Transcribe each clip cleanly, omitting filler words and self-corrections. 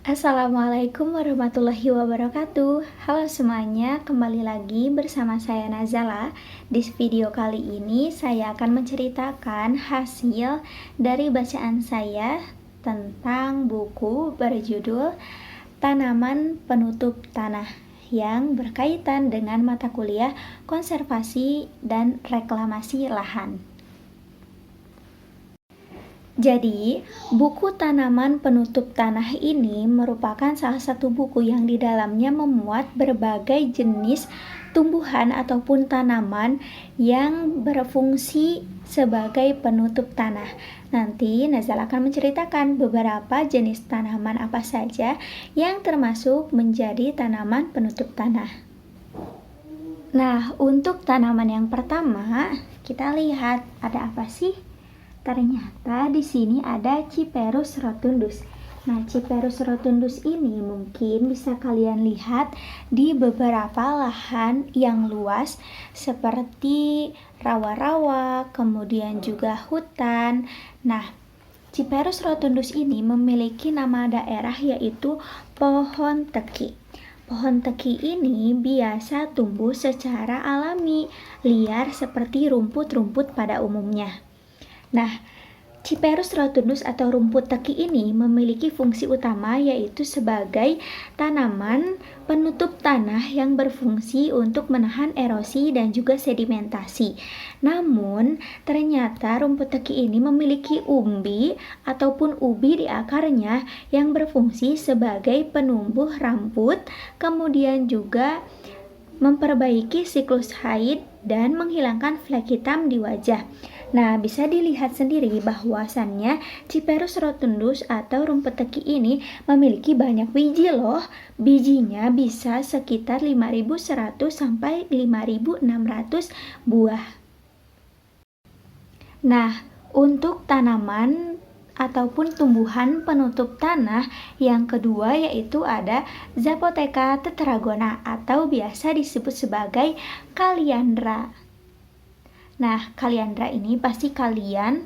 Assalamualaikum warahmatullahi wabarakatuh. Halo semuanya, kembali lagi bersama saya Nazala. Di video kali ini saya akan menceritakan hasil dari bacaan saya tentang buku berjudul Tanaman Penutup Tanah yang berkaitan dengan mata kuliah konservasi dan reklamasi lahan. Jadi, buku Tanaman Penutup Tanah ini merupakan salah satu buku yang di dalamnya memuat berbagai jenis tumbuhan ataupun tanaman yang berfungsi sebagai penutup tanah. Nanti Nazal akan menceritakan beberapa jenis tanaman apa saja yang termasuk menjadi tanaman penutup tanah. Nah, untuk tanaman yang pertama, kita lihat ada apa sih? Ternyata di sini ada Cyperus rotundus. Nah, Cyperus rotundus ini mungkin bisa kalian lihat di beberapa lahan yang luas seperti rawa-rawa, kemudian juga hutan. Nah, Cyperus rotundus ini memiliki nama daerah yaitu pohon teki. Pohon teki ini biasa tumbuh secara alami, liar seperti rumput-rumput pada umumnya. Nah, Cyperus rotundus atau rumput teki ini memiliki fungsi utama yaitu sebagai tanaman penutup tanah yang berfungsi untuk menahan erosi dan juga sedimentasi. Namun, ternyata rumput teki ini memiliki umbi ataupun ubi di akarnya yang berfungsi sebagai penumbuh rambut, kemudian juga memperbaiki siklus haid dan menghilangkan flek hitam di wajah. Nah, bisa dilihat sendiri bahwasannya Cyperus rotundus atau rumput teki ini memiliki banyak biji loh. Bijinya bisa sekitar 5.100 sampai 5.600 buah. Nah, untuk tanaman ataupun tumbuhan penutup tanah yang kedua yaitu ada Zapotheca tetragona atau biasa disebut sebagai kaliandra. Nah, kaliandra ini pasti kalian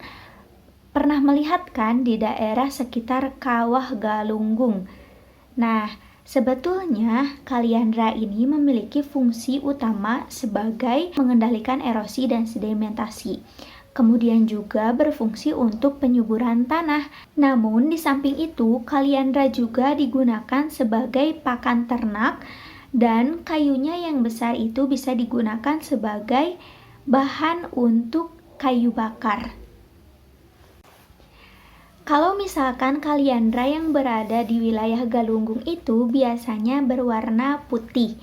pernah melihat kan di daerah sekitar Kawah Galunggung. Nah, sebetulnya kaliandra ini memiliki fungsi utama sebagai mengendalikan erosi dan sedimentasi. Kemudian juga berfungsi untuk penyuburan tanah. Namun di samping itu, kaliandra juga digunakan sebagai pakan ternak dan kayunya yang besar itu bisa digunakan sebagai bahan untuk kayu bakar. Kalau misalkan kaliandra yang berada di wilayah Galunggung itu biasanya berwarna putih.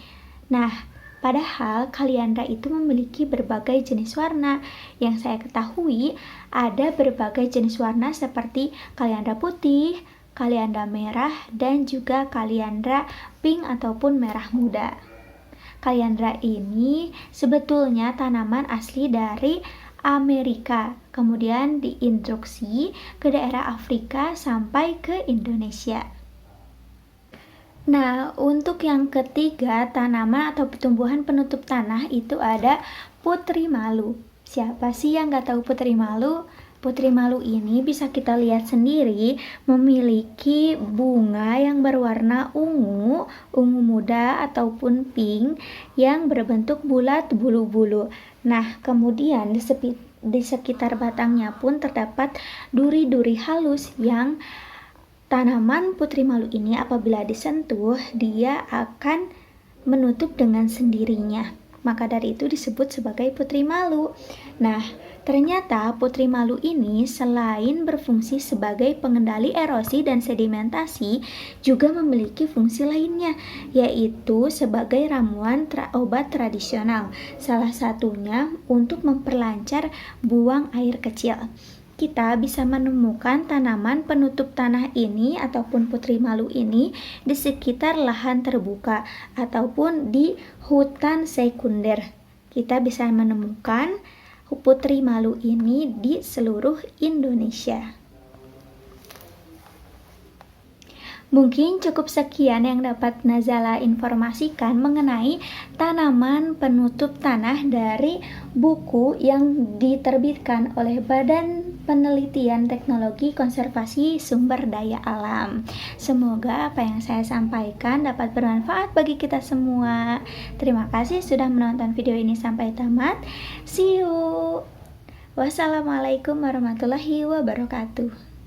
Nah, padahal kaliandra itu memiliki berbagai jenis warna. Yang saya ketahui ada berbagai jenis warna seperti kaliandra putih, kaliandra merah, dan juga kaliandra pink ataupun merah muda. Kaliandra ini sebetulnya tanaman asli dari Amerika, kemudian diinstruksi ke daerah Afrika sampai ke Indonesia. Nah, untuk yang ketiga, tanaman atau tumbuhan penutup tanah itu ada putri malu. Siapa sih yang gak tahu putri malu? Putri malu ini bisa kita lihat sendiri memiliki bunga yang berwarna ungu muda ataupun pink yang berbentuk bulat bulu-bulu. Nah, kemudian di sekitar batangnya pun terdapat duri-duri halus yang tanaman putri malu ini apabila disentuh dia akan menutup dengan sendirinya. Maka dari itu disebut sebagai putri malu. Nah, ternyata putri malu ini selain berfungsi sebagai pengendali erosi dan sedimentasi, juga memiliki fungsi lainnya, yaitu sebagai ramuan obat tradisional. Salah satunya untuk memperlancar buang air kecil. Kita bisa menemukan tanaman penutup tanah ini ataupun putri malu ini di sekitar lahan terbuka ataupun di hutan sekunder. Kita bisa menemukan putri malu ini di seluruh Indonesia. Mungkin cukup sekian yang dapat Nazala informasikan mengenai tanaman penutup tanah dari buku yang diterbitkan oleh Badan Penelitian Teknologi Konservasi Sumber Daya Alam. Semoga apa yang saya sampaikan dapat bermanfaat bagi kita semua. Terima kasih sudah menonton video ini sampai tamat. See you. Wassalamualaikum warahmatullahi wabarakatuh.